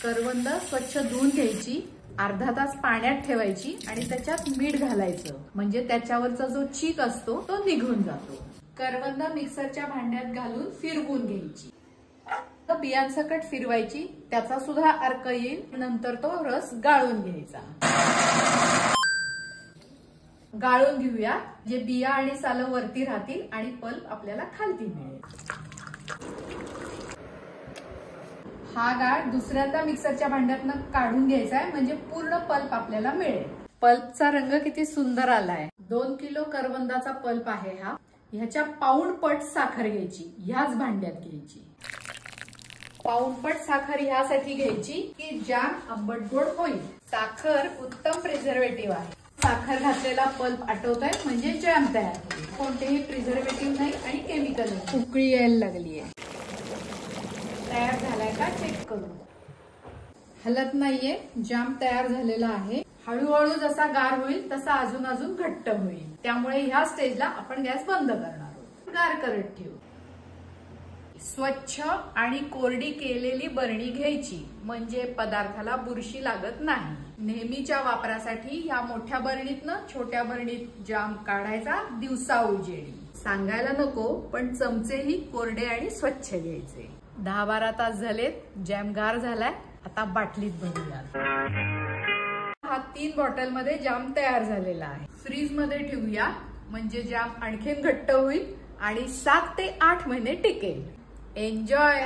करवंद स्वच्छ धुवून घ्यायची, अर्धा तास पाण्यात ठेवायची आणि त्याच्यात मीठ घालायचं, म्हणजे त्याच्यावरचा जो चीक असतो तो निघून जातो। करवंद मिक्सरच्या भांड्यात घालून फिरवून घ्यायची, बियांसकट फिरवायची, त्याचा सुद्धा अर्क येईल। नंतर तो रस गाळून घ्यायचा। गाळून घेऊया, जे बिया आणि सालं वरती राहतील आणि पल्प आपल्याला खालती मिळेल। हा गाळ दुसऱ्यांदा मिक्सरच्या भांड्यातनं काढून घ्यायचा आहे, म्हणजे पूर्ण पल्प आपल्याला मिळेल। पल्पचा रंग किती सुंदर आलाय। 2 किलो करवंदाचा पल्प आहे हा। ह्याच्या पाऊण पट साखर घ्यायची, ह्याच भांड्यात घ्यायची। पाऊण पट साखर ह्यासाठी घ्यायची की जॅम आंबट गोड होईल। साखर उत्तम प्रिझर्वेटिव्ह आहे। साखर घातलेला पल्प आटवतोय म्हणजे जॅम तयार होईल। कोणतेही प्रिझर्वेटिव्ह नाही आणि केमिकल नाही। उकळी यायला लागलीये, तयार झालाय का चेक करू। हलत नाहीये, जॅम तयार झालेला आहे। हळूहळू जसा गार होईल तसा अजून घट्ट होईल, त्यामुळे ह्या स्टेजला आपण गॅस बंद करणार आहोत। गार करत ठेवू। स्वच्छ आणि कोरडी केलेली बरणी घ्यायची, म्हणजे पदार्थाला बुरशी लागत नाही। नेहमीच्या वापरासाठी या मोठ्या बरणीतनं छोट्या बरणीत जाम काढायचा दिवसा उजेडी। सांगायला नको, पण चमचेही कोरडे आणि स्वच्छ घ्यायचे। 10-12 तास झालेत, जॅम गार झालाय। आता बाटलीत भरूया। हा 3 बॉटल मध्ये जाम तयार झालेला आहे। फ्रीज मध्ये ठेवूया, म्हणजे जाम आणखीन घट्ट होईल आणि 7 ते 8 महिने टिकेल। एन्जॉय।